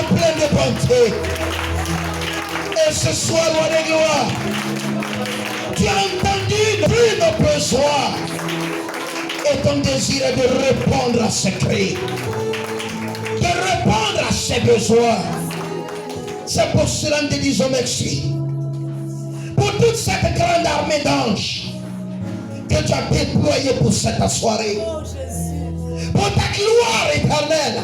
plein de bonté. Et ce soir, roi de gloire, tu as entendu plus nos besoins. Et ton désir est de répondre à ce cri. De répondre à ses besoins. C'est pour cela que nous te disons merci. Pour toute cette grande armée d'anges que tu as déployée pour cette soirée. Pour ta gloire éternelle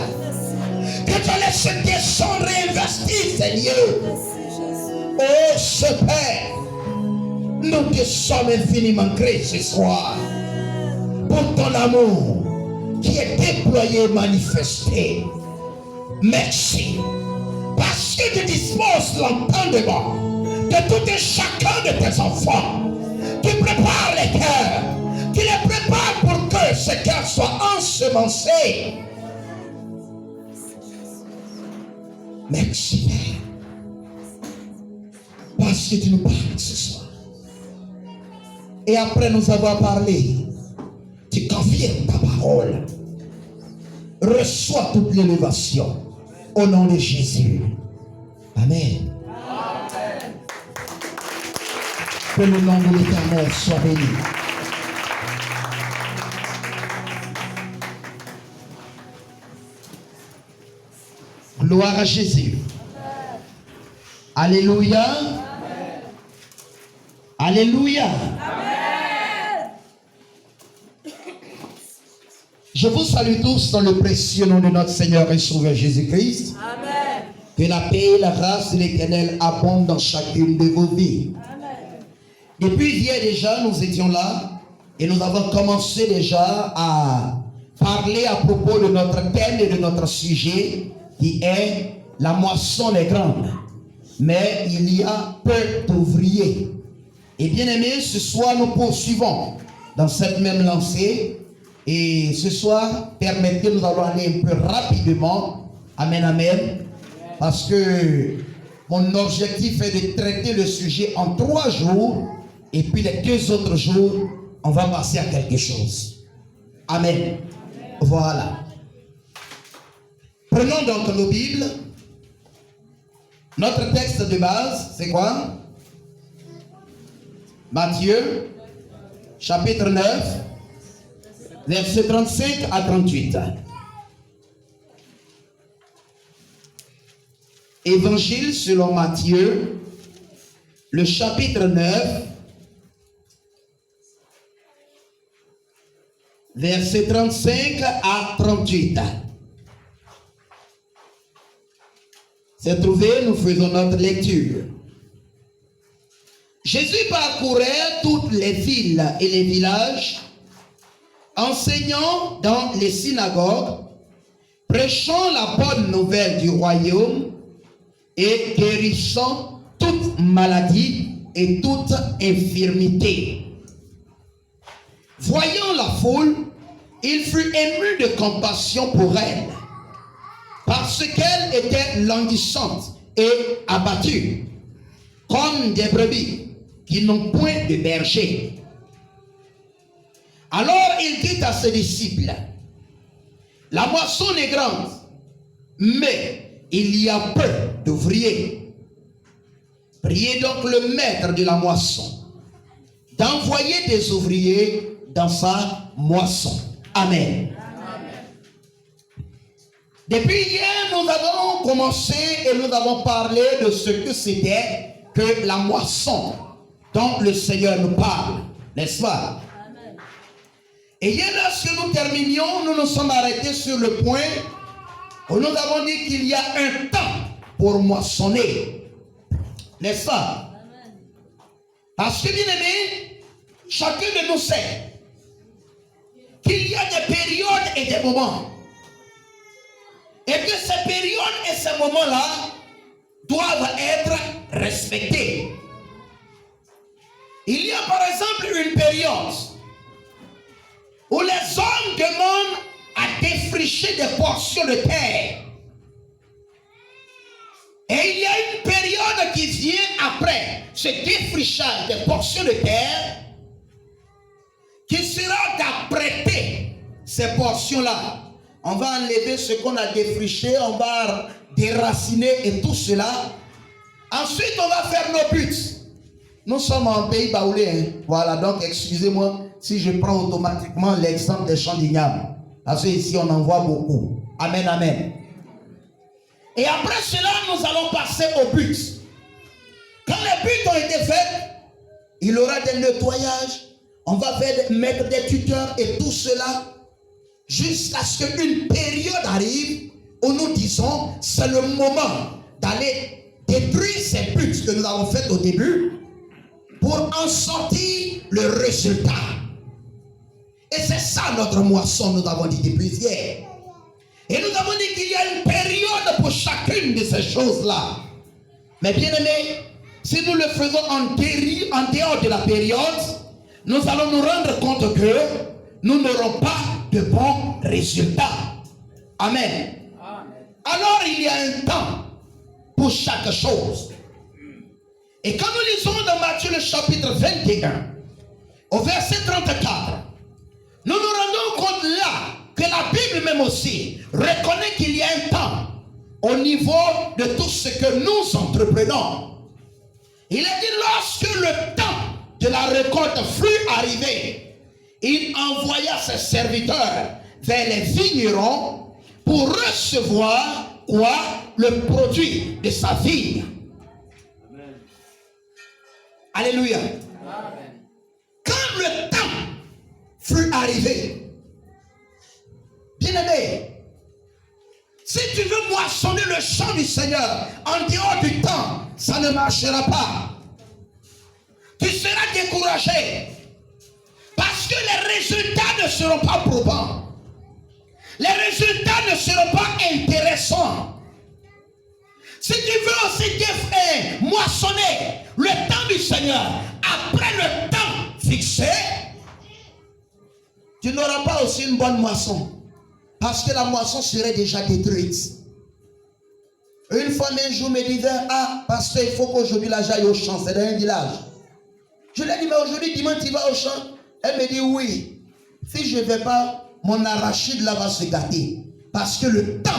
que tu as laissé descendre et investir, Seigneur. Oh, ce Père, nous te sommes infiniment gré ce soir pour ton amour qui est déployé et manifesté. Merci. Parce que tu disposes l'entendement de tout et chacun de tes enfants. Tu prépares les cœurs. Tu les prépares pour que ces cœurs soient ensemencés. Merci, Père. Parce que tu nous parles ce soir. Et après nous avoir parlé, tu confirmes ta parole. Reçois toute l'élévation au nom de Jésus. Amen. Amen. Que le nom de l'Éternel soit béni. Gloire à Jésus. Amen. Alléluia. Amen. Alléluia. Amen. Je vous salue tous dans le précieux nom de notre Seigneur et Sauveur Jésus-Christ. Amen. Que la paix et la grâce de l'Éternel abondent dans chacune de vos vies. Amen. Depuis hier déjà, nous étions là et nous avons commencé déjà à parler à propos de notre thème et de notre sujet qui est la moisson est grande, mais il y a peu d'ouvriers. Et bien aimés, ce soir nous poursuivons dans cette même lancée. Et ce soir, permettez, nous allons aller un peu rapidement. Amen, amen. Parce que mon objectif est de traiter le sujet en 3 jours. Et puis les 2 autres jours, on va passer à quelque chose. Amen. Voilà. Prenons donc nos Bibles. Notre texte de base, c'est quoi? Matthieu, chapitre 9, versets 35 à 38. Évangile selon Matthieu, le chapitre 9, versets 35 à 38. C'est trouvé, nous faisons notre lecture. Jésus parcourait toutes les villes et les villages, enseignant dans les synagogues, prêchant la bonne nouvelle du royaume et guérissant toute maladie et toute infirmité. Voyant la foule, il fut ému de compassion pour elle, parce qu'elle était languissante et abattue, comme des brebis qui n'ont point de berger. Alors il dit à ses disciples, la moisson est grande, mais il y a peu d'ouvriers. Priez donc le maître de la moisson d'envoyer des ouvriers dans sa moisson. Amen. Depuis hier, nous avons commencé et nous avons parlé de ce que c'était que la moisson dont le Seigneur nous parle, n'est-ce pas? Amen. Et hier, lorsque nous terminions, nous nous sommes arrêtés sur le point où nous avons dit qu'il y a un temps pour moissonner, n'est-ce pas? Amen. Parce que, bien aimé, chacun de nous sait qu'il y a des périodes et des moments. Et que ces périodes et ces moments-là doivent être respectés. Il y a par exemple une période où les hommes demandent à défricher des portions de terre. Et il y a une période qui vient après ce défrichage des portions de terre qui sera d'apprêter ces portions-là. On va enlever ce qu'on a défriché, on va déraciner et tout cela. Ensuite, on va faire nos buts. Nous sommes en pays baoulé. Hein. Voilà, donc excusez-moi si je prends automatiquement l'exemple des champs d'ignames. Parce qu'ici, on en voit beaucoup. Amen, amen. Et après cela, nous allons passer au but. Quand les buts ont été faits, il y aura des nettoyages. On va mettre des tuteurs et tout cela jusqu'à ce qu'une période arrive où nous disons c'est le moment d'aller détruire ces buts que nous avons faits au début pour en sortir le résultat. Et c'est ça notre moisson, nous avons dit depuis hier. Et nous avons dit qu'il y a une période pour chacune de ces choses-là. Mais bien aimé, si nous le faisons en dehors de la période, nous allons nous rendre compte que nous n'aurons pas de bons résultats. Amen. Alors il y a un temps pour chaque chose. Et quand nous lisons dans Matthieu le chapitre 21, au verset 34, nous nous rendons compte là que la Bible même aussi reconnaît qu'il y a un temps au niveau de tout ce que nous entreprenons. Il a dit lorsque le temps de la récolte fut arrivé, il envoya ses serviteurs vers les vignerons pour recevoir quoi? Le produit de sa vigne. Amen. Alléluia. Amen. Quand le temps fut arrivé, bien-aimé, si tu veux moissonner le champ du Seigneur en dehors du temps, ça ne marchera pas. Tu seras découragé parce que les résultats ne seront pas probants. Les résultats ne seront pas intéressants. Si tu veux aussi moissonner le temps du Seigneur après le temps fixé, tu n'auras pas aussi une bonne moisson. Parce que la moisson serait déjà détruite. Une femme un jour me disait, ah, pasteur, il faut qu'aujourd'hui là j'aille au champ, c'est dans un village. Je lui ai dit, mais aujourd'hui, dimanche, tu vas au champ? Elle me dit, oui. Si je ne vais pas, mon arachide là va se gâter. Parce que le temps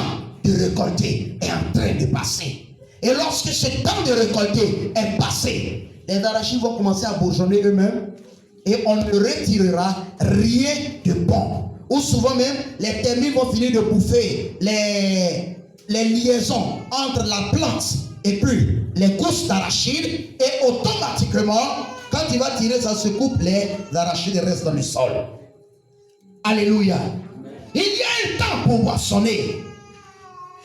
de récolter est en train de passer. Et lorsque ce temps de récolter est passé, les arachides vont commencer à bourgeonner eux-mêmes. Et on ne retirera rien de bon. Ou souvent même, les termites vont finir de bouffer les liaisons entre la plante et puis les gousses d'arachide. Et automatiquement, quand il va tirer, ça se coupe, les arachides restent dans le sol. Alléluia. Il y a un temps pour moissonner.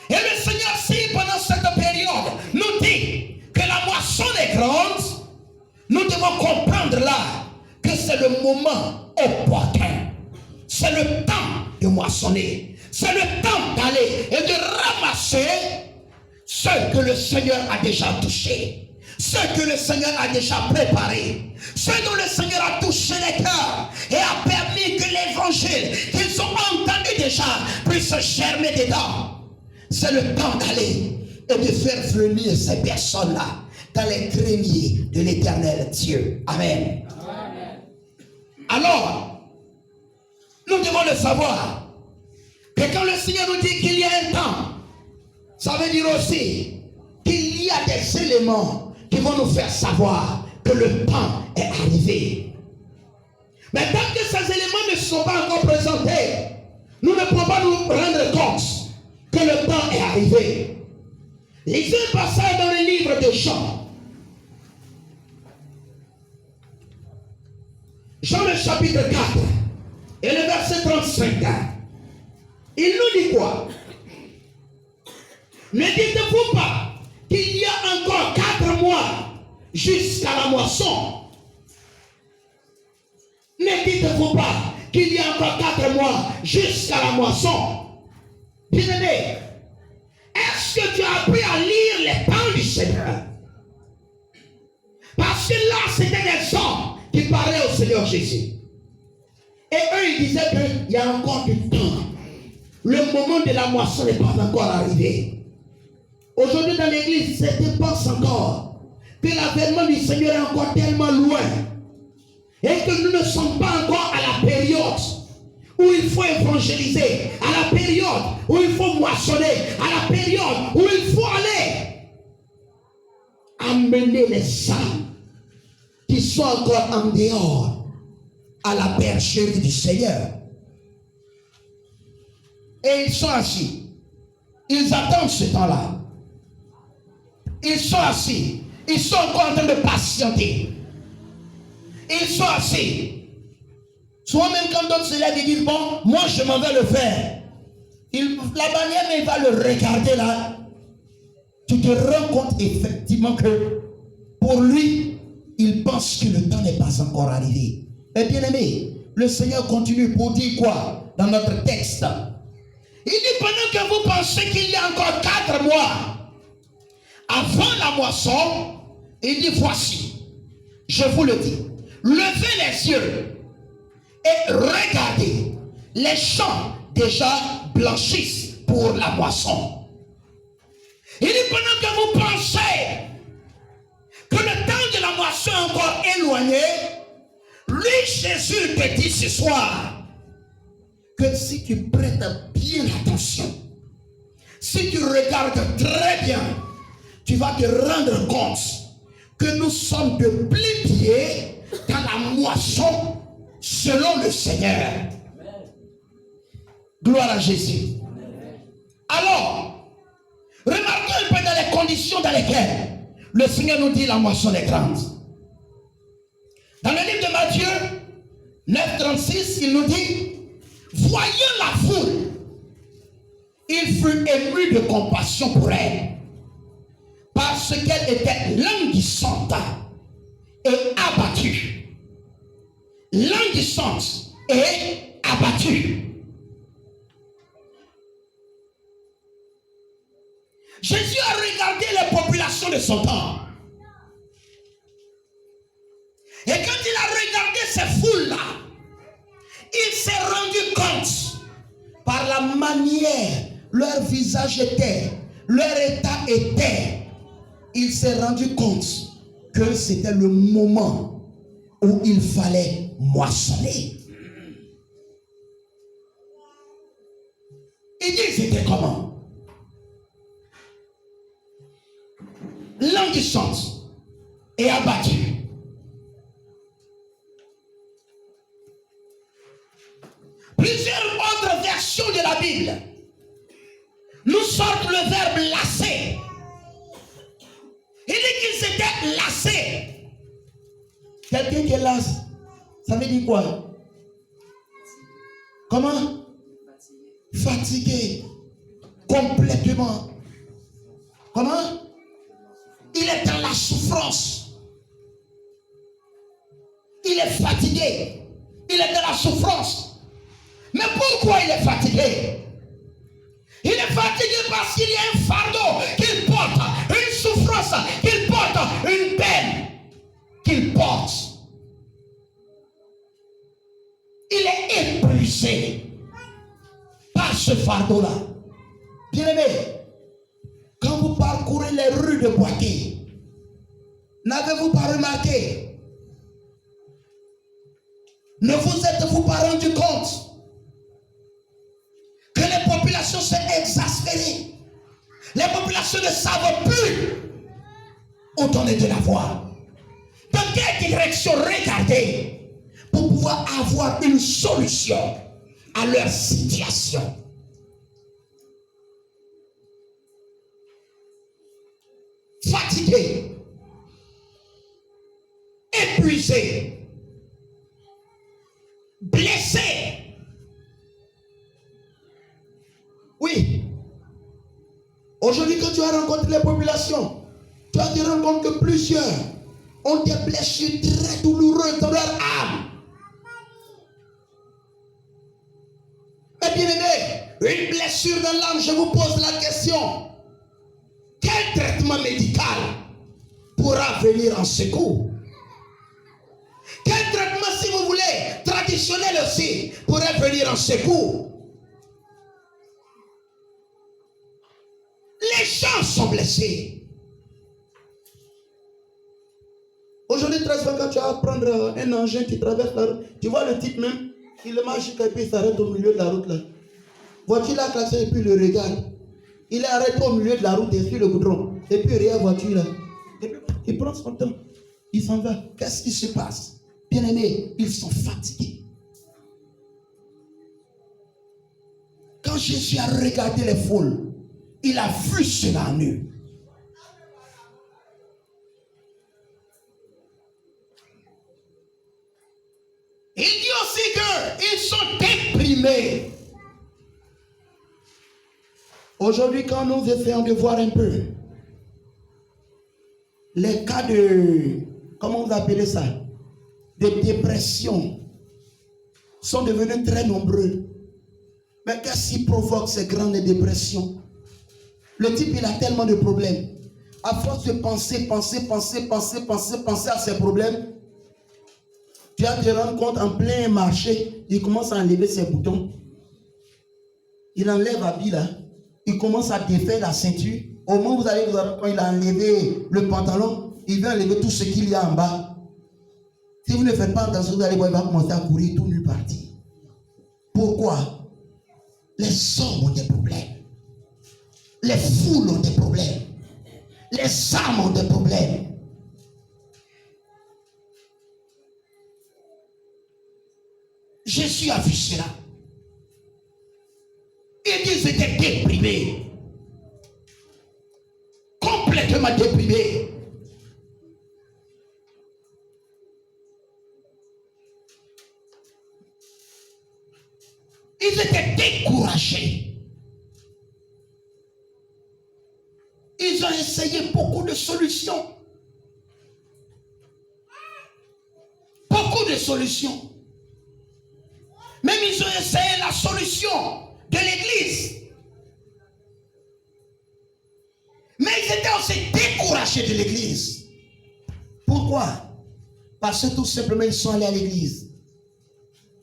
Et le Seigneur, si pendant cette période nous dit que la moisson est grande, nous devons comprendre là que c'est le moment opportun. C'est le temps de moissonner. C'est le temps d'aller et de ramasser ce que le Seigneur a déjà touché. Ce que le Seigneur a déjà préparé. Ce dont le Seigneur a touché les cœurs et a permis que l'évangile qu'ils ont entendu déjà puisse germer dedans. C'est le temps d'aller et de faire venir ces personnes-là dans les greniers de l'Éternel Dieu. Amen. Amen. Alors, nous devons le savoir que quand le Seigneur nous dit qu'il y a un temps, ça veut dire aussi qu'il y a des éléments qui vont nous faire savoir que le temps est arrivé. Mais tant que ces éléments ne sont pas encore présentés, nous ne pouvons pas nous rendre compte que le temps est arrivé. Lisez un passage dans le livre de Jean. Jean le chapitre 4 et le verset 35. Il nous dit quoi? Ne dites-vous pas qu'il y a encore 4 mois jusqu'à la moisson? Ne dites-vous pas qu'il y a encore 4 mois jusqu'à la moisson? Bien-aimé, est-ce que tu as appris à lire les temps du Seigneur? Parce que là, c'était des hommes qui parlaient au Seigneur Jésus. Et eux, ils disaient qu'il y a encore du temps. Le moment de la moisson n'est pas encore arrivé. Aujourd'hui, dans l'église, certains pensent encore que l'avènement du Seigneur est encore tellement loin. Et que nous ne sommes pas encore à la période où il faut évangéliser, à la période où il faut moissonner, à la période où il faut aller amener les âmes qui sont encore en dehors à la bergerie du Seigneur. Et ils sont assis. Ils attendent ce temps-là. Ils sont assis. Ils sont encore en train de patienter. Ils sont assis. Soit même quand d'autres se lèvent et disent, bon, moi je m'en vais le faire. La bannière, mais il va le regarder là. Tu te rends compte effectivement que pour lui, il pense que le temps n'est pas encore arrivé. Mais bien aimé, le Seigneur continue pour dire quoi dans notre texte? Il dit, pendant que vous pensez qu'il y a encore 4 mois avant la moisson, il dit, voici, je vous le dis, levez les yeux et regardez, les champs déjà blanchissent pour la moisson. Il dit, pendant que vous pensez que le temps de la moisson est encore éloigné, lui, Jésus, te dit ce soir que si tu prêtes bien attention, si tu regardes très bien, tu vas te rendre compte que nous sommes de plein pied dans la moisson selon le Seigneur. Gloire à Jésus. Alors, remarquez un peu dans les conditions dans lesquelles le Seigneur nous dit la moisson est grande. Dans le livre de Matthieu 9,36, il nous dit, voyant la foule, il fut ému de compassion pour elle, parce qu'elle était languissante et abattue. Languissante et abattue. Jésus a regardé les populations de son temps. Et quand il a regardé ces foules-là, il s'est rendu compte par la manière leur visage était, leur état était. Il s'est rendu compte que c'était le moment où il fallait moissonner. Il dit c'était comment? Languissante et abattue. Plusieurs autres versions de la Bible nous sortent le verbe lasser. Il dit qu'ils étaient lassés. Quelqu'un qui est lasse, ça veut dire quoi? Comment? Fatigué. Complètement. Comment? Il est dans la souffrance. Il est fatigué. Il est dans la souffrance. Mais pourquoi il est fatigué? Il est fatigué parce qu'il y a un fardeau qu'il porte, une souffrance qu'il porte, une peine qu'il porte. Il est épuisé par ce fardeau-là. Bien-aimé, quand vous parcourez les rues de Boaké, n'avez-vous pas remarqué? Ne vous êtes-vous pas rendu compte que les populations sont exaspérées? Les populations ne savent plus où donner de la voix. Dans quelle direction regarder pour pouvoir avoir une solution à leur situation? Fatigué, épuisé, blessé. Oui. Aujourd'hui, quand tu as rencontré les populations, tu vas te rendre compte que plusieurs ont des blessures très douloureuses dans leur âme. Mais bien aimé, une blessure dans l'âme, je vous pose la question. Quel traitement médical pourra venir en secours? Quel traitement, si vous voulez, traditionnel aussi, pourrait venir en secours? Les gens sont blessés. Aujourd'hui, très souvent, quand tu vas prendre un engin qui traverse la rue, tu vois le type même, Il marche et puis il s'arrête au milieu de la route là. Voiture là klaxonne et puis il le regarde. Il est arrêté au milieu de la route et sur le goudron. Et puis il regarde la voiture là. Et puis il prend son temps. Il s'en va. Qu'est-ce qui se passe? Bien aimés, ils sont fatigués. Quand Jésus a regardé les foules, il a vu cela en eux. Il dit aussi qu'ils sont déprimés. Aujourd'hui, quand nous essayons de voir un peu les cas de, comment vous appelez ça, de dépression sont devenus très nombreux. Mais qu'est-ce qui provoque ces grandes dépressions? Le type, il a tellement de problèmes. À force de penser à ses problèmes, tu vas te rendre compte en plein marché, il commence à enlever ses boutons. Il enlève l'habit là. Il commence à défaire la ceinture. Au moment où vous allez voir, quand il a enlevé le pantalon, il va enlever tout ce qu'il y a en bas. Si vous ne faites pas attention, vous allez voir, il va commencer à courir tout nulle partie. Pourquoi? Les hommes ont des problèmes. Les foules ont des problèmes. Les âmes ont des problèmes. Jésus a vu cela. Ils étaient déprimés. Complètement déprimés. Ils étaient découragés. Ils ont essayé beaucoup de solutions. Beaucoup de solutions. Même ils ont essayé la solution de l'église. Mais ils étaient aussi découragés de l'église. Pourquoi? Parce que tout simplement ils sont allés à l'église.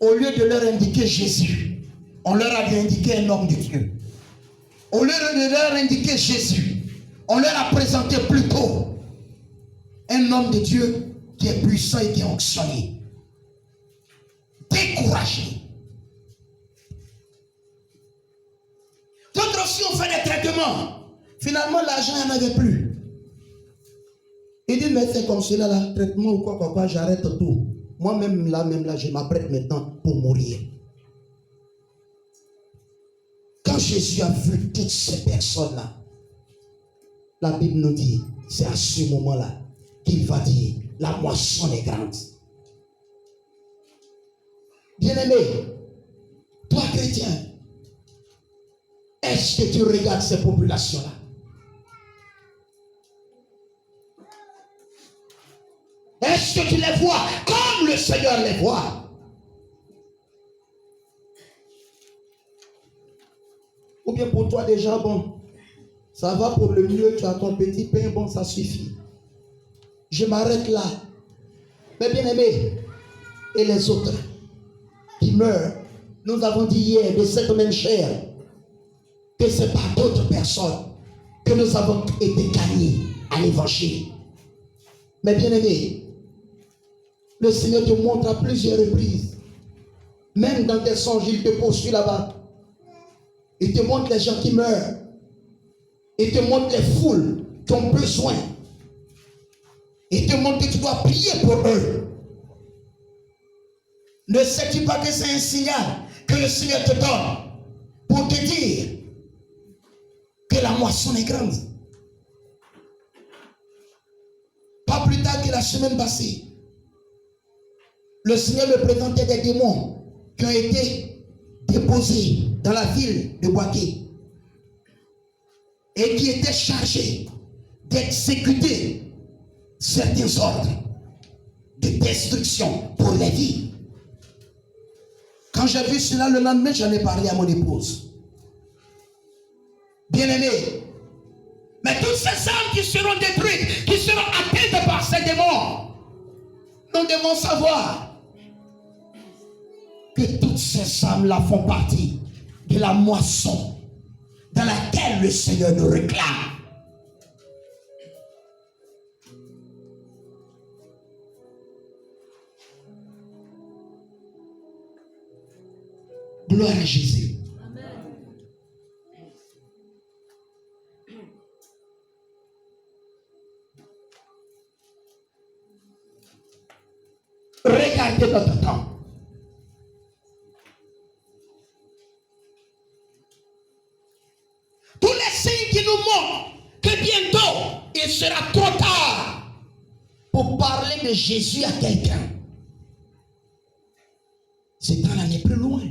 Au lieu de leur indiquer Jésus, on leur a indiqué un homme de Dieu. Au lieu de leur indiquer Jésus, on leur a présenté plutôt un homme de Dieu qui est puissant et qui est onctionné. Découragé. D'autres aussi ont fait des traitements. Finalement, l'argent, il n'y en avait plus. Il dit, mais c'est comme cela, là, traitement ou quoi, j'arrête tout. Moi-même, là, je m'apprête maintenant pour mourir. Quand Jésus a vu toutes ces personnes-là, la Bible nous dit, c'est à ce moment-là qu'il va dire, la moisson est grande. Bien-aimé, toi chrétien, est-ce que tu regardes ces populations-là? Est-ce que tu les vois comme le Seigneur les voit? Ou bien pour toi déjà, bon, ça va pour le mieux, tu as ton petit pain, bon, ça suffit. Je m'arrête là. Mais bien aimé, et les autres qui meurent, nous avons dit hier de cette même chair, que c'est par d'autres personnes que nous avons été gagnés à l'évangile. Mais bien aimé, le Seigneur te montre à plusieurs reprises, même dans tes songes, il te poursuit là-bas. Il te montre les gens qui meurent. Il te montre les foules qui ont besoin. Il te montre que tu dois prier pour eux. Ne sais-tu pas que c'est un signal que le Seigneur te donne pour te dire que la moisson est grande? Pas plus tard que la semaine passée, le Seigneur me présentait des démons qui ont été déposés dans la ville de Boaké et qui étaient chargés d'exécuter certains ordres de destruction pour les vies. Quand j'ai vu cela le lendemain, j'en ai parlé à mon épouse. Bien-aimé, mais toutes ces âmes qui seront détruites, qui seront atteintes par ces démons, nous devons savoir que toutes ces âmes-là font partie de la moisson dans laquelle le Seigneur nous réclame. avec Jésus. Regardez notre temps. Tous les signes qui nous montrent que bientôt il sera trop tard pour parler de Jésus à quelqu'un. Ce temps-là n'est plus loin.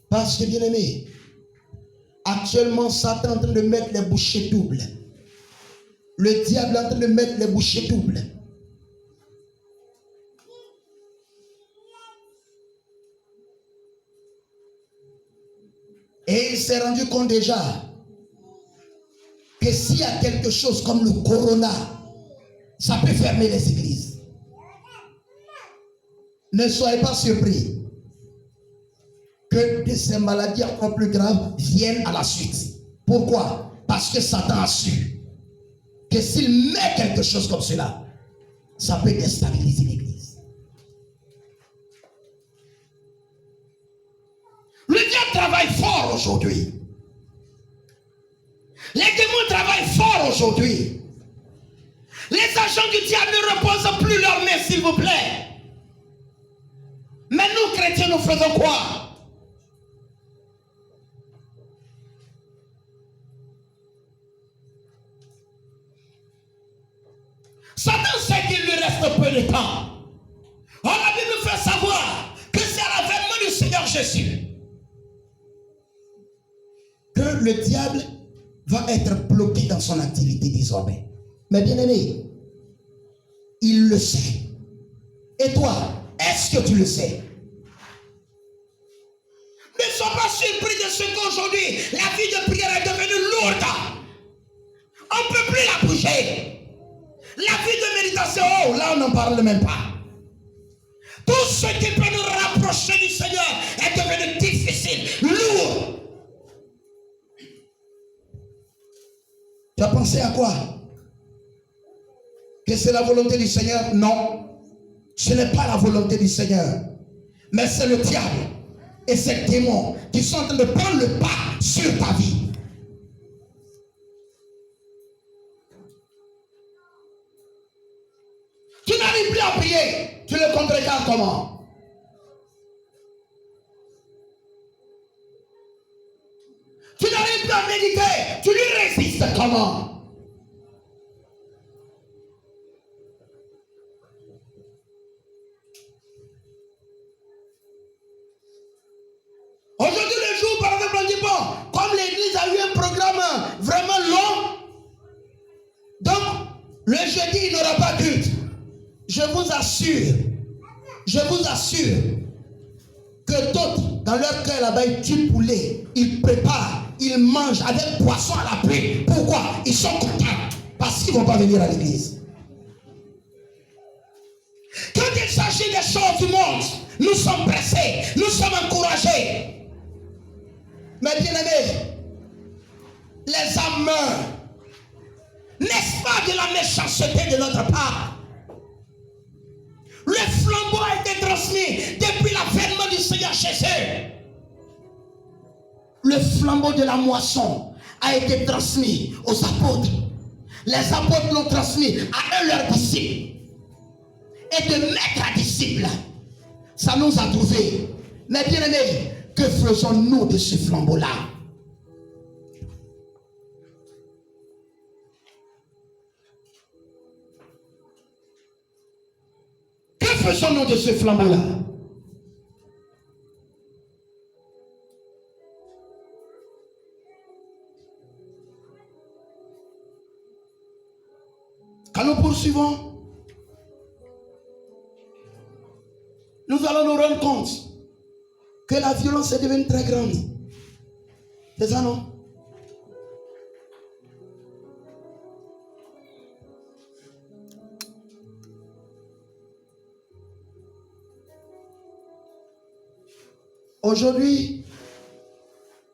Parce que, bien aimé, actuellement, Satan est en train de mettre les bouchées doubles. Le diable est en train de mettre les bouchées doubles. Et il s'est rendu compte déjà que s'il y a quelque chose comme le corona, ça peut fermer les églises. Ne soyez pas surpris que ces maladies encore plus graves viennent à la suite. Pourquoi? Parce que Satan a su que s'il met quelque chose comme cela, ça peut déstabiliser l'église. Le diable travaille fort aujourd'hui. Les démons travaillent fort aujourd'hui. Les agents du diable ne reposent plus leurs mains, s'il vous plaît. Mais nous, chrétiens, nous faisons quoi? Satan sait qu'il lui reste peu de temps. On a Bible nous fait savoir que c'est à l'avènement du Seigneur Jésus que le diable va être bloqué dans son activité désormais. Mais bien aimé, il le sait. Et toi, est-ce que tu le sais? Ne sois pas surpris de ce qu'aujourd'hui, la vie de prière est devenue lourde. On ne peut plus la bouger. La vie de méditation, oh, là on n'en parle même pas. Tout ce qui peut nous rapprocher du Seigneur est devenu difficile, lourd. Tu as pensé à quoi? Que c'est la volonté du Seigneur? Non. Ce n'est pas la volonté du Seigneur. Mais c'est le diable et ses démons qui sont en train de prendre le pas sur ta vie. Tu n'arrives plus à prier. Tu le contrecarres comment? Tu n'arrives plus à méditer. Tu lui résistes comment? Aujourd'hui, le jour, par exemple, on dit bon, comme l'église a eu un programme vraiment long, donc le jeudi, il n'aura pas culte. Je vous assure que d'autres, dans leur cœur là-bas, ils tuent poulet, ils préparent, ils mangent avec poisson à la pluie. Pourquoi? Ils sont contents parce qu'ils ne vont pas venir à l'église. Quand il s'agit des choses du monde, nous sommes pressés, nous sommes encouragés. Mais bien aimés, les âmes meurent. N'est-ce pas de la méchanceté de notre part? Le flambeau a été transmis depuis l'avènement du Seigneur Jésus. Le flambeau de la moisson a été transmis aux apôtres. Les apôtres l'ont transmis à eux, leurs disciples. Et de maître à disciple, ça nous a trouvés. Mais bien aimés, que faisons-nous de ce flambeau-là? Que faisons-nous de ce flambeau-là? Quand nous poursuivons, nous allons nous rendre compte que la violence est devenue très grande. C'est ça, non? Aujourd'hui,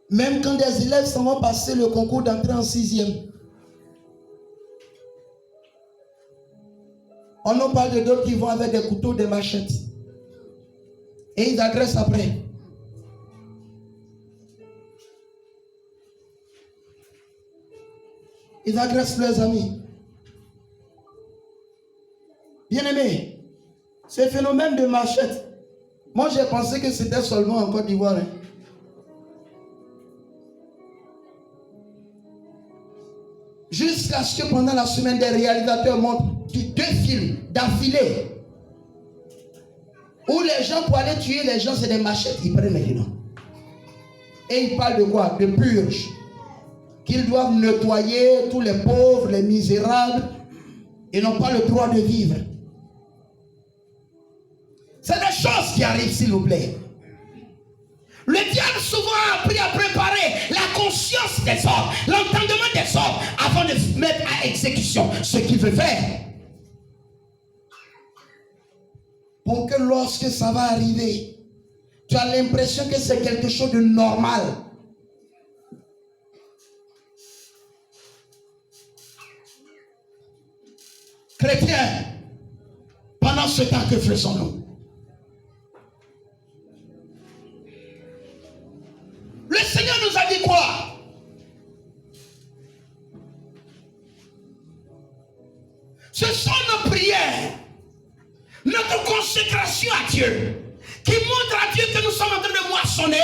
même quand des élèves s'en vont passer le concours d'entrée en 6e, On en parle de d'autres qui vont avec des couteaux, des machettes. Et ils agressent après. Ils agressent leurs amis. Bien-aimés, ce phénomène de machette, moi j'ai pensé que c'était seulement en Côte d'Ivoire. Hein. Jusqu'à ce que pendant la semaine, des réalisateurs montrent 2 films d'affilée où les gens, pour aller tuer les gens, c'est des machettes, ils prennent maintenant. Et ils parlent de quoi? De purge. Qu'ils doivent nettoyer tous les pauvres, les misérables. Ils n'ont pas le droit de vivre. C'est des choses qui arrivent, s'il vous plaît. Le diable souvent a appris à préparer la conscience des hommes, l'entendement des hommes, avant de mettre à exécution ce qu'il veut faire. Pour que lorsque ça va arriver, tu as l'impression que c'est quelque chose de normal. Chrétiens, pendant ce temps, que faisons-nous? Le Seigneur nous a dit quoi? Ce sont nos prières, notre consécration à Dieu, qui montre à Dieu que nous sommes en train de moissonner,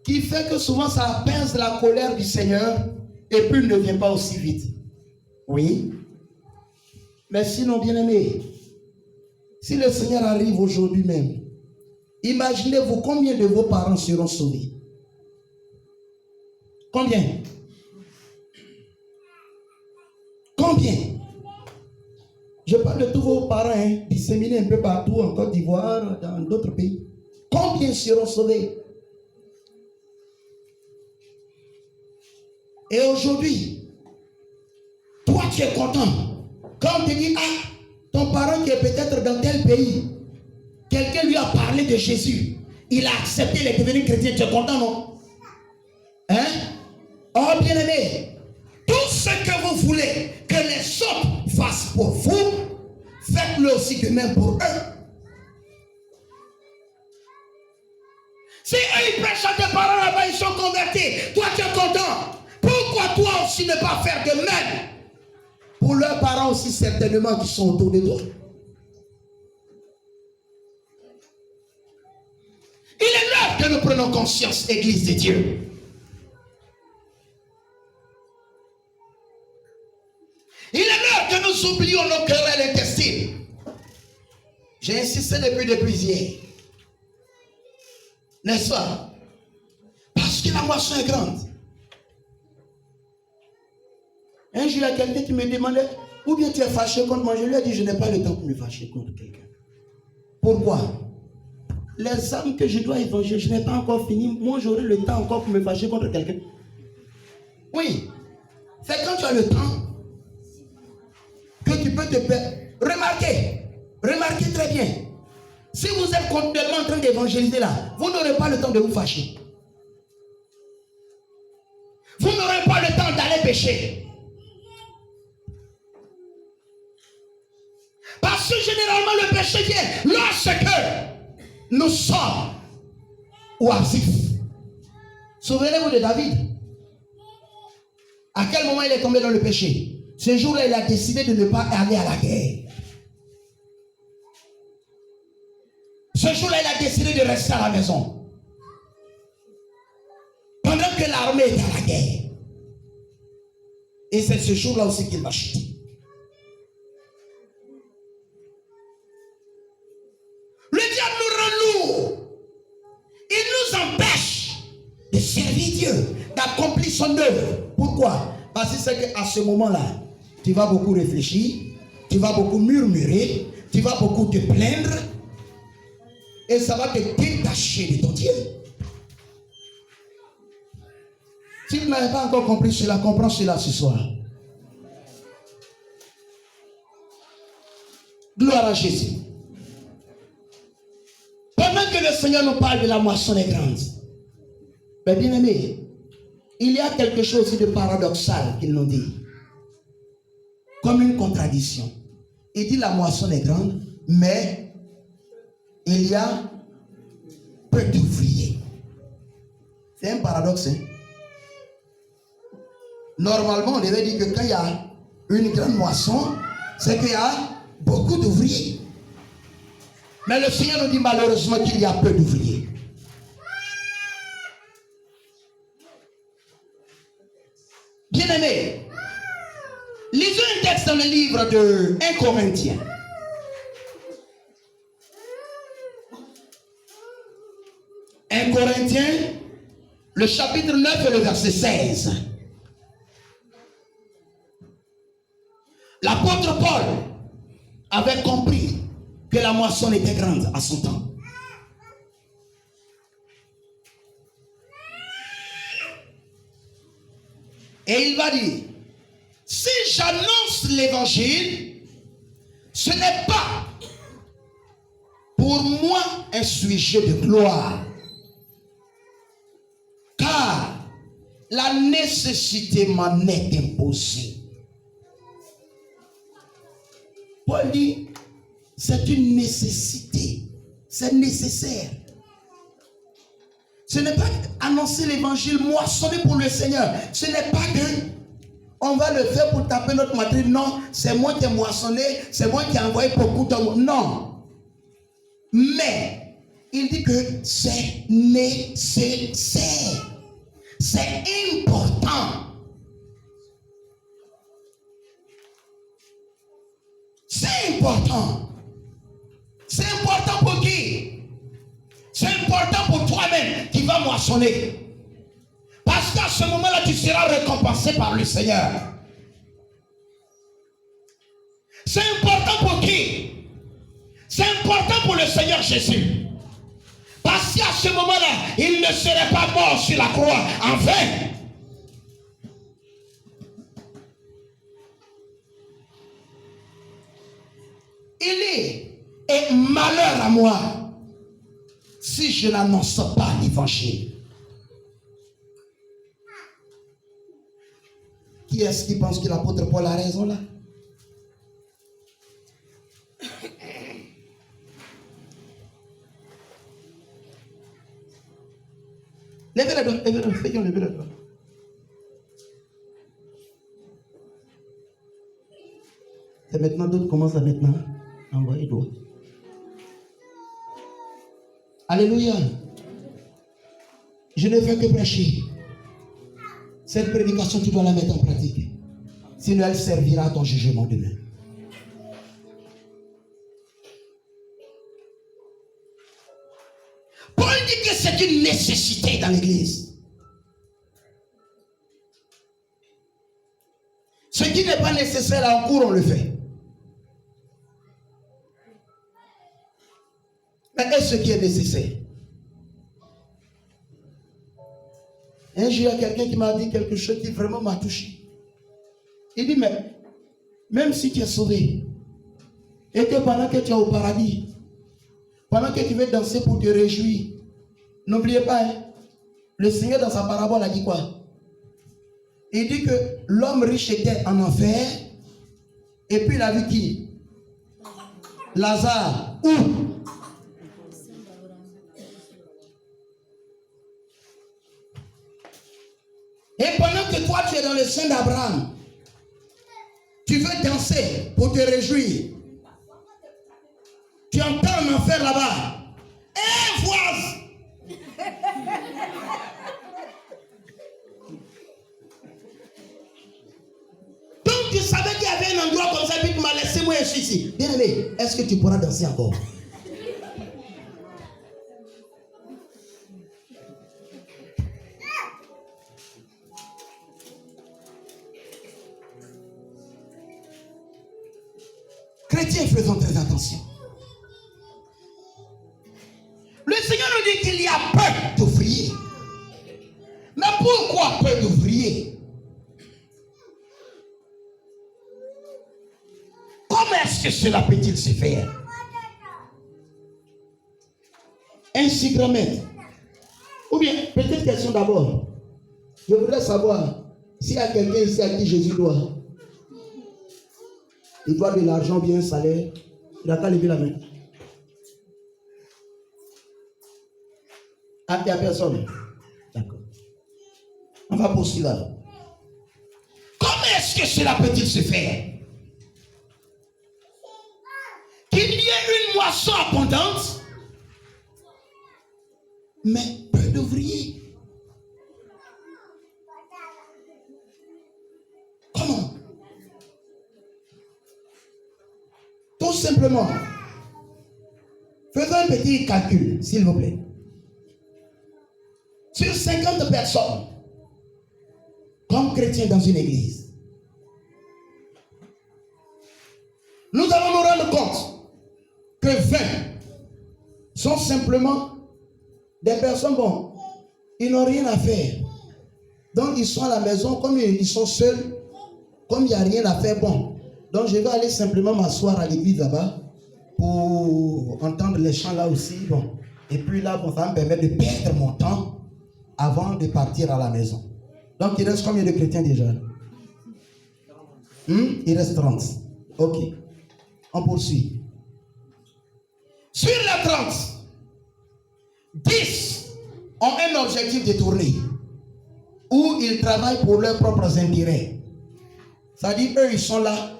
qui fait que souvent ça apaise la colère du Seigneur et puis il ne vient pas aussi vite. Oui. Mais sinon, bien-aimés, si le Seigneur arrive aujourd'hui même, imaginez-vous combien de vos parents seront sauvés. Combien? Combien? Je parle de tous vos parents, hein, disséminés un peu partout, en Côte d'Ivoire, dans d'autres pays. Combien seront sauvés? Et aujourd'hui, toi tu es content. Quand on te dit, ah, ton parent qui est peut-être dans tel pays, quelqu'un lui a parlé de Jésus, il a accepté, il est devenu chrétien, tu es content, non? Hein? Oh, bien-aimé, tout ce que vous voulez que les autres fassent pour vous, faites-le aussi de même pour eux. Si eux ils prêchent à tes parents là-bas, ils sont convertis, toi tu es content. Pourquoi toi aussi ne pas faire de même pour leurs parents aussi certainement qui sont autour de toi? Il est l'heure que nous prenons conscience, Église de Dieu. Il est l'heure que nous oublions nos querelles intestines. J'ai insisté depuis hier. N'est-ce pas? Parce que la moisson est grande. Un jour, il y a quelqu'un qui me demandait, ou bien tu es fâché contre moi? Je lui ai dit, je n'ai pas le temps pour me fâcher contre quelqu'un. Pourquoi? Les âmes que je dois évangéliser, je n'ai pas encore fini. Moi, j'aurai le temps encore pour me fâcher contre quelqu'un. Oui. C'est quand tu as le temps que tu peux te faire. Remarquez très bien. Si vous êtes continuellement en train d'évangéliser là, vous n'aurez pas le temps de vous fâcher. Vous n'aurez pas le temps d'aller pécher. Parce que généralement le péché vient lorsque nous sommes oisifs. Souvenez-vous de David. À quel moment il est tombé dans le péché? Ce jour-là, il a décidé de ne pas aller à la guerre. Ce jour-là, il a décidé de rester à la maison. Pendant que l'armée est à la guerre. Et c'est ce jour-là aussi qu'il va chuter. Le diable nous rend lourd. Il nous empêche de servir Dieu, d'accomplir son œuvre. Pourquoi? Parce que c'est qu'à ce moment-là, tu vas beaucoup réfléchir, tu vas beaucoup murmurer, tu vas beaucoup te plaindre, et ça va te détacher de ton Dieu. Si vous n'avez pas encore compris cela, comprends cela ce soir. Gloire à Jésus. Pendant que le Seigneur nous parle de la moisson des grandes, mais bien aimé, il y a quelque chose de paradoxal qu'ils nous dit. Comme une contradiction. Il dit la moisson est grande, mais il y a peu d'ouvriers. C'est un paradoxe. Hein? Normalement, on devait dire que quand il y a une grande moisson, c'est qu'il y a beaucoup d'ouvriers. Mais le Seigneur nous dit malheureusement qu'il y a peu d'ouvriers. Bien-aimés, lisons un texte dans le livre de 1 Corinthiens. 1 Corinthiens, le chapitre 9 et le verset 16. L'apôtre Paul avait compris que la moisson était grande à son temps. Et il va dire, si j'annonce l'évangile, ce n'est pas pour moi un sujet de gloire, car la nécessité m'en est imposée. Paul dit, c'est une nécessité, c'est nécessaire. Ce n'est pas annoncer l'évangile, moissonner pour le Seigneur. Ce n'est pas que on va le faire pour taper notre matrice. Non, c'est moi qui ai moissonné, c'est moi qui ai envoyé beaucoup d'hommes. Non. Mais, il dit que c'est nécessaire. C'est important. C'est important. C'est important pour qui? C'est important pour toi-même qui va moissonner. Parce qu'à ce moment-là, tu seras récompensé par le Seigneur. C'est important pour qui? C'est important pour le Seigneur Jésus. Parce qu'à ce moment-là, il ne serait pas mort sur la croix en vain. Il dit, et malheur à moi si je n'annonce pas l'évangile. Qui est-ce qui pense que l'apôtre Paul a raison là? Levez la doigt, levez la doigt, faites-le, levez la doigt. C'est maintenant, d'autres commencent à maintenant envoyer doigt. Alléluia. Je ne fais que prêcher. Cette prédication, tu dois la mettre en pratique. Sinon, elle servira à ton jugement demain. Paul dit que c'est une nécessité dans l'église. Ce qui n'est pas nécessaire en cours, on le fait. Mais est-ce qui est nécessaire? Un jour, il y a quelqu'un qui m'a dit quelque chose qui vraiment m'a touché. Il dit, mais même si tu es sauvé, et que pendant que tu es au paradis, pendant que tu veux danser pour te réjouir, n'oubliez pas, hein, le Seigneur dans sa parabole a dit quoi? Il dit que l'homme riche était en enfer, et puis il a vu qui? Lazare. Où? Et pendant que toi tu es dans le sein d'Abraham, tu veux danser pour te réjouir. Tu entends un enfer là-bas. Et voici. Donc tu savais qu'il y avait un endroit comme ça, puis tu m'as laissé moi ici. Bien aimé, est-ce que tu pourras danser encore? Chrétiens, faisons très attention. Le Seigneur nous dit qu'il y a peu d'ouvriers. Mais pourquoi peu d'ouvriers? Comment est-ce que cela peut-il se faire? Un cyclomètre. Ou bien, petite question d'abord. Je voudrais savoir s'il y a quelqu'un ici à qui Jésus doit. il doit de l'argent, bien un salaire, il n'a qu'à lever la main. Ah, il n'y a personne. D'accord. On va poursuivre alors. Comment est-ce que cela peut-il se faire? Qu'il y ait une moisson abondante, mais peu d'ouvriers. Comment? Tout simplement, faisons un petit calcul, s'il vous plaît. Sur 50 personnes, comme chrétiens dans une église, nous allons nous rendre compte que 20 sont simplement des personnes, bon, ils n'ont rien à faire. Donc ils sont à la maison, comme ils sont seuls, comme il n'y a rien à faire, bon. Donc je vais aller simplement m'asseoir à l'église là-bas pour entendre les chants là aussi, bon. Et puis là, bon, ça va me permettre de perdre mon temps avant de partir à la maison. Donc il reste combien de chrétiens déjà? Il reste 30. Ok. On poursuit. Sur les 30, 10 ont un objectif détourné, où ils travaillent pour leurs propres intérêts. C'est-à-dire, eux, ils sont là.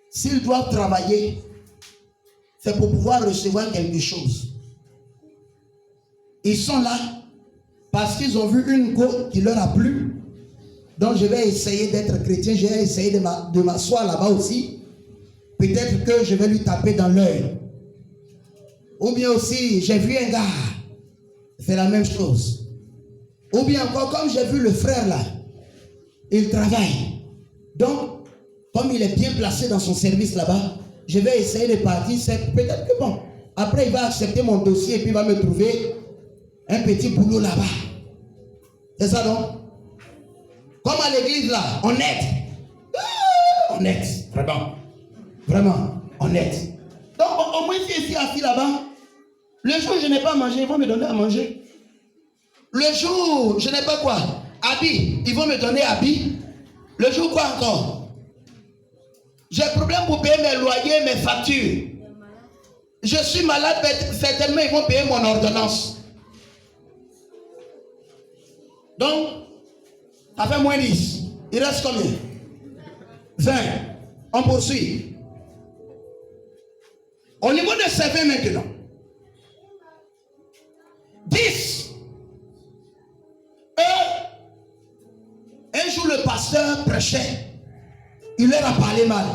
S'ils doivent travailler, c'est pour pouvoir recevoir quelque chose. Ils sont là parce qu'ils ont vu une go qui leur a plu. Donc, je vais essayer d'être chrétien. Je vais essayer de m'asseoir là-bas aussi. Peut-être que je vais lui taper dans l'œil. Ou bien aussi, j'ai vu un gars. C'est la même chose. Ou bien encore, comme j'ai vu le frère là, il travaille. Donc, comme il est bien placé dans son service là-bas, je vais essayer de partir. C'est peut-être que bon, après il va accepter mon dossier et puis il va me trouver un petit boulot là-bas. C'est ça donc? Comme à l'église là, on aide. On aide, vraiment. Vraiment, on aide. Donc au moins si je suis assis là-bas, le jour où je n'ai pas mangé, ils vont me donner à manger. Le jour où je n'ai pas quoi? Habit, ils vont me donner habit. Le jour quoi encore? J'ai problème pour payer mes loyers, mes factures. Je suis malade, certainement ils vont payer mon ordonnance. Donc, ça fait moins 10. Il reste combien? 20. On poursuit. Au niveau de ces 20 maintenant, 10. Eux, un jour le pasteur prêchait. Il leur a parlé mal.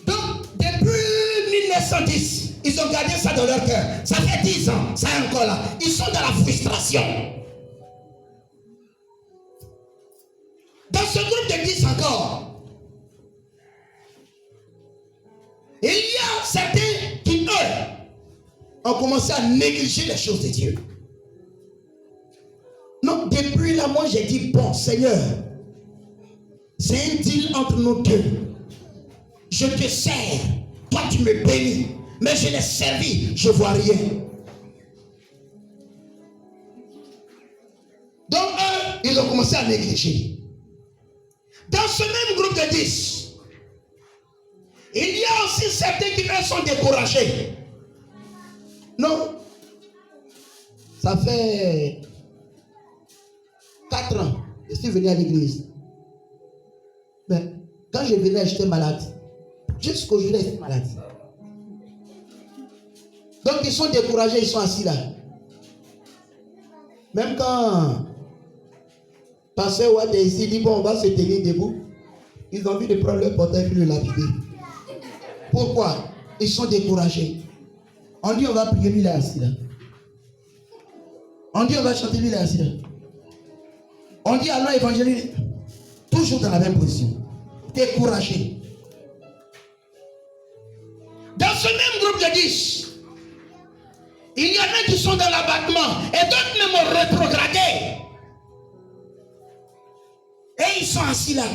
Donc, depuis 1910, ils ont gardé ça dans leur cœur. Ça fait 10 ans, ça est encore là. Ils sont dans la frustration. Dans ce groupe de 10 encore, il y a certains qui, eux, ont commencé à négliger les choses de Dieu. Non, depuis là, moi j'ai dit, bon Seigneur, c'est un deal entre nous deux. Je te sers, toi tu me bénis, mais je l'ai servi, je ne vois rien. Donc eux, ils ont commencé à négliger. Dans ce même groupe de 10, il y a aussi certains qui eux sont découragés. Non, ça fait 4 ans, je suis venu à l'église. Mais quand je venais, j'étais malade. Jusqu'aujourd'hui, j'étais malade. Donc ils sont découragés, ils sont assis là. Même quand Pasteur Watt est ici, dit bon, on va se tenir debout. Ils ont envie de prendre leur portail et de le lapider. Pourquoi? Ils sont découragés. On dit on va prier, lui il est assis là. On dit on va chanter, lui il est assis là. On dit allons évangéliser. Toujours dans la même position. Découragé. Dans ce même groupe de 10, il y en a qui sont dans l'abattement et d'autres même ont rétrogradé. Et ils sont assis là.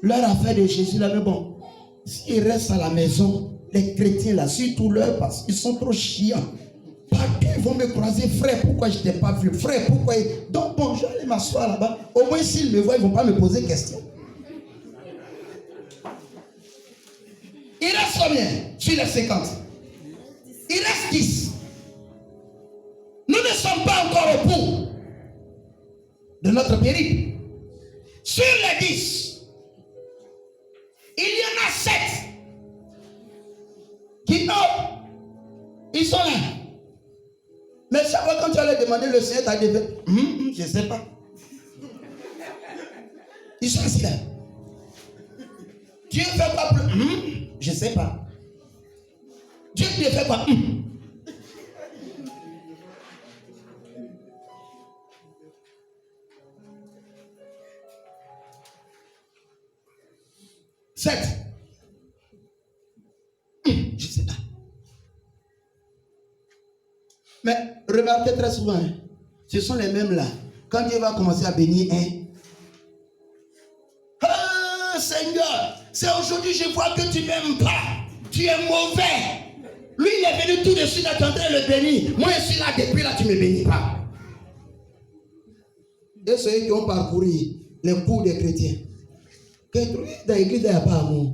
Leur affaire de Jésus là, mais bon, s'ils restent à la maison, les chrétiens là, surtout leur parce qu'ils sont trop chiants. Partout, ils vont me croiser. Frère, pourquoi je ne t'ai pas vu? Frère, pourquoi? Donc, bon, je vais aller m'asseoir là-bas. Au moins, s'ils me voient, ils ne vont pas me poser de questions. Il reste combien sur les 50? Il reste 10. Nous ne sommes pas encore au bout de notre périple. Sur les 10, il y en a 7 qui, ils sont là. Mais chaque fois quand tu allais demander, le Seigneur t'a dit, je ne sais pas. Ils sont assis là. Dieu fait quoi pour... je ne sais pas. Dieu lui fait quoi? 7. Je ne sais pas. Mais remarquez très souvent, ce sont les mêmes là. Quand Dieu va commencer à bénir, ah Seigneur, c'est aujourd'hui je vois que tu ne m'aimes pas. Tu es mauvais. Lui, il est venu tout de suite à tenter le bénir. Moi, je suis là depuis là, tu ne me bénis pas. Et ceux qui ont parcouru les cours des chrétiens. Dans l'église, il n'y a pas amour.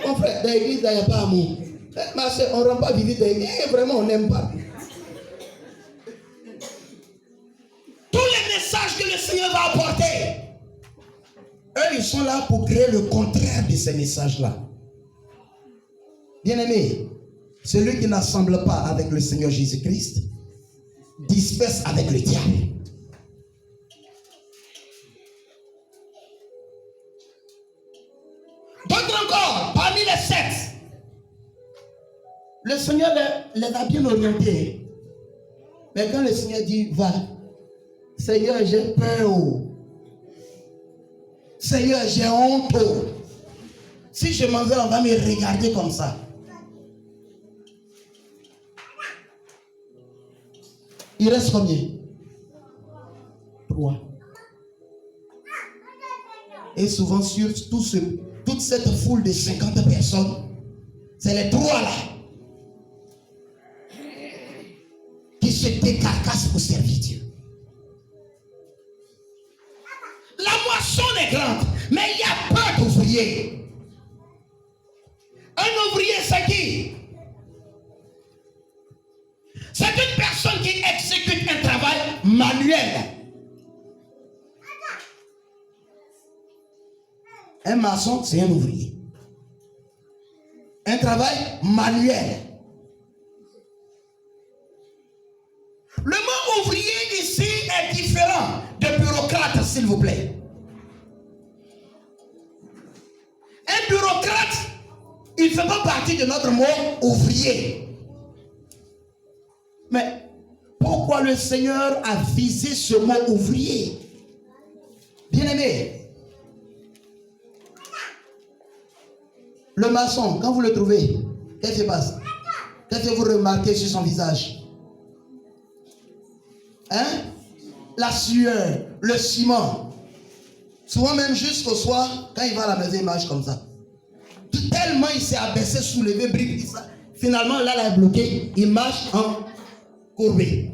Mon frère, dans l'église, il n'y a pas amour. Ma soeur, on ne rend pas visite dans l'église. Vraiment, on n'aime pas. Tous les messages que le Seigneur va apporter, eux, ils sont là pour créer le contraire de ces messages-là. Bien-aimé, celui qui n'assemble pas avec le Seigneur Jésus-Christ disperse avec le diable. D'autres encore, parmi les 7, le Seigneur les a bien orientés. Mais quand le Seigneur dit, va, Seigneur, j'ai peur. Seigneur, j'ai honte. Si je m'en vais, on va me regarder comme ça. Il reste combien? 3. Et souvent sur toute cette foule de 50 personnes, c'est les 3 là qui se décarcassent pour servir Dieu. La moisson est grande, mais il y a peu d'ouvriers. Un ouvrier, c'est qui? C'est une personne qui exécute un travail manuel. Un maçon, c'est un ouvrier. Un travail manuel. Le mot ouvrier ici est différent de bureaucrate, s'il vous plaît. Un bureaucrate, il ne fait pas partie de notre mot ouvrier. Mais pourquoi le Seigneur a visé ce mot ouvrier? Bien-aimé, le maçon, quand vous le trouvez, qu'est-ce qui se passe? Qu'est-ce que vous remarquez sur son visage? La sueur, le ciment. Souvent même jusqu'au soir, quand il va à la maison, il marche comme ça. Tellement il s'est abaissé, soulevé, brique, ça. Finalement, là, il est bloqué. Il marche en courbé.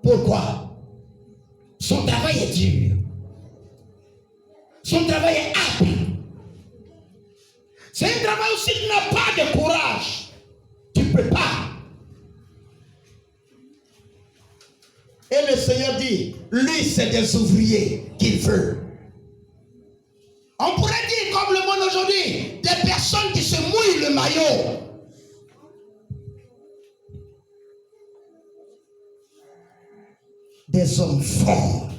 Pourquoi? Son travail est dur. Son travail est âpre. C'est un travail aussi qui n'a pas de courage. Tu ne peux pas. Et le Seigneur dit, lui, c'est des ouvriers qu'il veut. On pourrait dire, comme le monde aujourd'hui, des personnes qui se mouillent le maillot. Des hommes forts.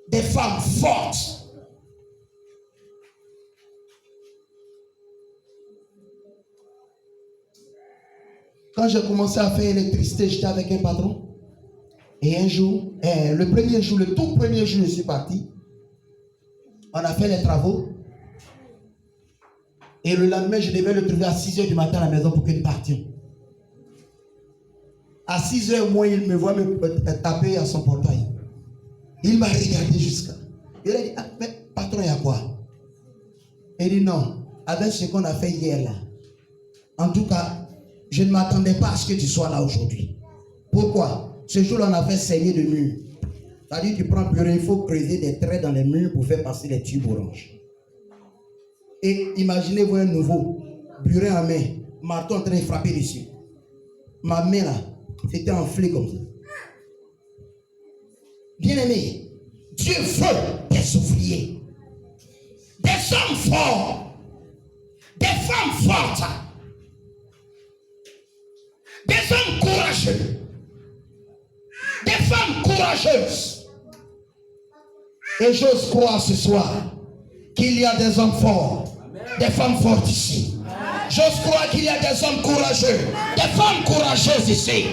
Des femmes fortes. Quand j'ai commencé à faire l'électricité, j'étais avec un patron. Et un jour, le premier jour, le tout premier jour, je suis parti. On a fait les travaux. Et le lendemain, je devais le trouver à 6h du matin à la maison pour que nous partions. À 6h, moi, il me voit me taper à son portail. Il m'a regardé jusqu'à. Il a dit, ah, mais Patron, il y a quoi? Il dit non, avec ce qu'on a fait hier là. En tout cas, je ne m'attendais pas à ce que tu sois là aujourd'hui. Pourquoi? Ce jour-là, on a fait saigner de murs. C'est-à-dire, tu prends un bureau, il faut creuser des traits dans les murs pour faire passer les tubes orange. Et imaginez-vous un nouveau, bureau en main, marteau en train de frapper dessus. Ma main là, c'était enflé comme ça. Bien-aimé, Dieu veut des ouvriers, des hommes forts, des femmes fortes, des hommes courageux, des femmes courageuses. Et j'ose croire ce soir qu'il y a des hommes forts, des femmes fortes ici. J'ose croire qu'il y a des hommes courageux, des femmes courageuses ici.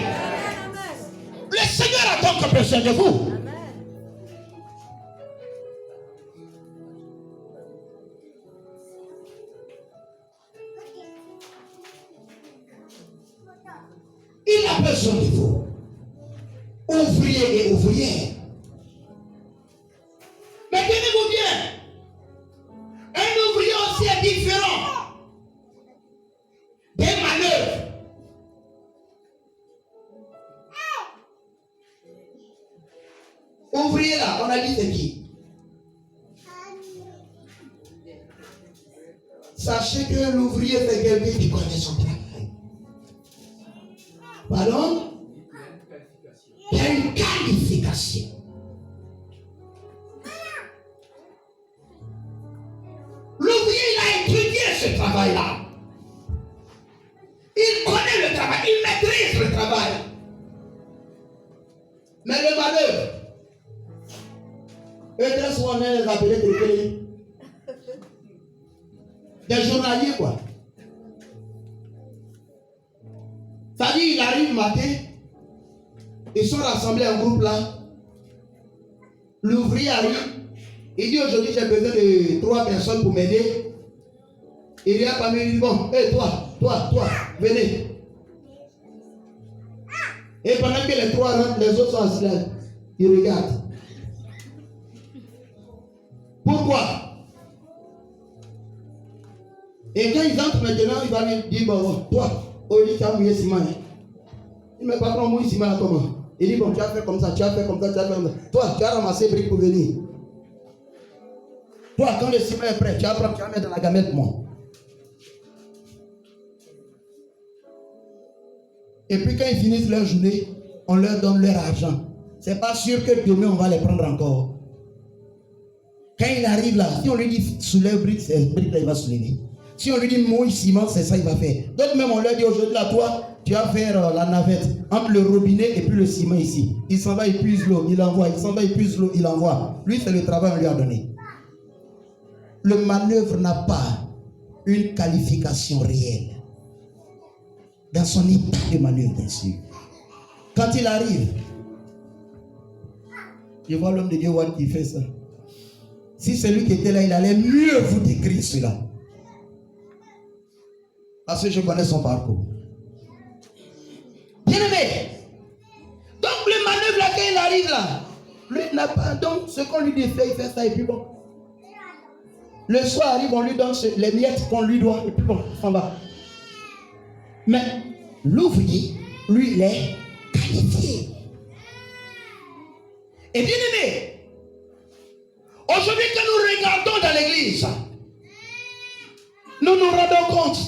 Le Seigneur a donc besoin de vous. Il a besoin de vous. Ouvriers et ouvrières. Mais tenez-vous bien. Un ouvrier aussi est différent des manœuvres. Ouvrier là, on a dit c'est qui? Sachez que l'ouvrier c'est quelqu'un qui connaît son travail. Pardon? Il y a une qualification. L'ouvrier, il a étudié ce travail-là. Il connaît le travail, il maîtrise le travail. Mais le manœuvre, et très souvent on les appelés des journaliers quoi. Ça dit, il arrive le matin, ils sont rassemblés en groupe là. L'ouvrier arrive, il dit aujourd'hui j'ai besoin de 3 personnes pour m'aider. Il vient parmi lui, il dit bon, hey, toi, venez. Et pendant que les 3 rentrent, les autres sont assis là, ils regardent. Pourquoi? Et quand ils entrent maintenant, il va lui dire bon, toi. Oh, il dit, tu as mouillé ciment. Il ne m'a pas pris mouillé ciment là comment? Il dit, bon, tu as fait comme ça, tu as fait comme ça, tu as fait comme ça. Toi, tu as ramassé briques pour venir. Toi, quand le ciment est prêt, tu vas prendre, tu vas mettre dans la gamelle pour moi. Et puis quand ils finissent leur journée, on leur donne leur argent. C'est pas sûr que demain on va les prendre encore. Quand il arrive là, si on lui dit soulève briques, c'est briques là, il va soulever. Si on lui dit mouille ciment, c'est ça il va faire. Donc même on leur dit aujourd'hui là, toi, tu vas faire la navette entre le robinet et puis le ciment ici. Il s'en va, il puise l'eau, il envoie. Il s'en va, il puise l'eau, il envoie. Lui, c'est le travail qu'on lui a donné. Le manœuvre n'a pas une qualification réelle. Dans son état de manœuvre, bien sûr. Quand il arrive, je vois l'homme de Dieu qui fait ça. Si c'est lui qui était là, il allait mieux vous décrire cela. Parce que je connais son parcours. Bien aimé. Donc le manœuvre là, quand il arrive là, lui n'a pas. Donc ce qu'on lui dit, il fait ça et puis bon. Le soir arrive, on lui donne les miettes qu'on lui doit et puis bon, il s'en va. Mais l'ouvrier, lui, il est qualifié. Et bien aimé, aujourd'hui que nous regardons dans l'église, nous nous rendons compte.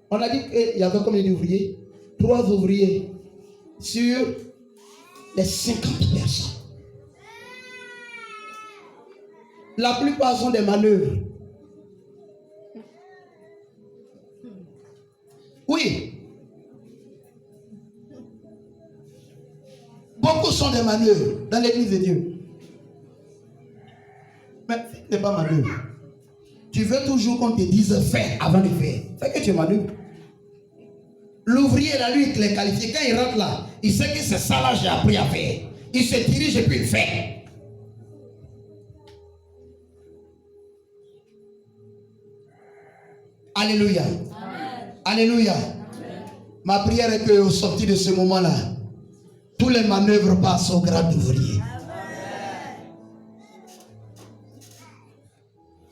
On a dit qu'il y avait combien d'ouvriers? 3 ouvriers sur les 50 personnes. La plupart sont des manœuvres. Oui. Beaucoup sont des manœuvres dans l'église de Dieu. Mais ce n'est pas manœuvre. Tu veux toujours qu'on te dise fais avant de faire. C'est que tu es manœuvre. L'ouvrier là, lui, il est qualifié. Quand il rentre là, il sait que c'est ça là, j'ai appris à faire. Il se dirige et puis il fait. Alléluia. Amen. Alléluia. Amen. Ma prière est qu'au sortir de ce moment-là, tous les manœuvres passent au grade d'ouvrier.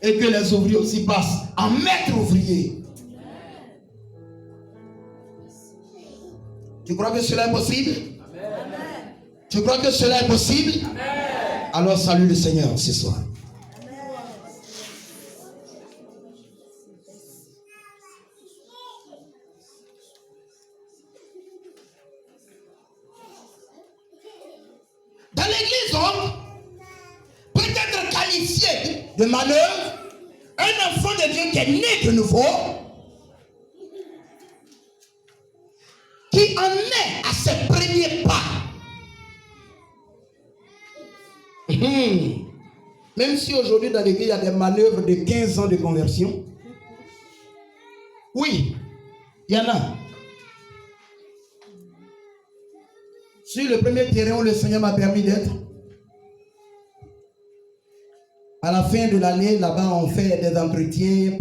Et que les ouvriers aussi passent en maître ouvrier. Tu crois que cela est possible? Amen. Tu crois que cela est possible? Amen. Alors salue le Seigneur ce soir. Dans l'église, homme peut être qualifié de manœuvre un enfant de Dieu qui est né de nouveau, qui en est à ses premiers pas. Même si aujourd'hui dans l'église il y a des manœuvres de 15 ans de conversion. Oui, il y en a. Sur le premier terrain où le Seigneur m'a permis d'être, à la fin de l'année, là-bas, on fait des entretiens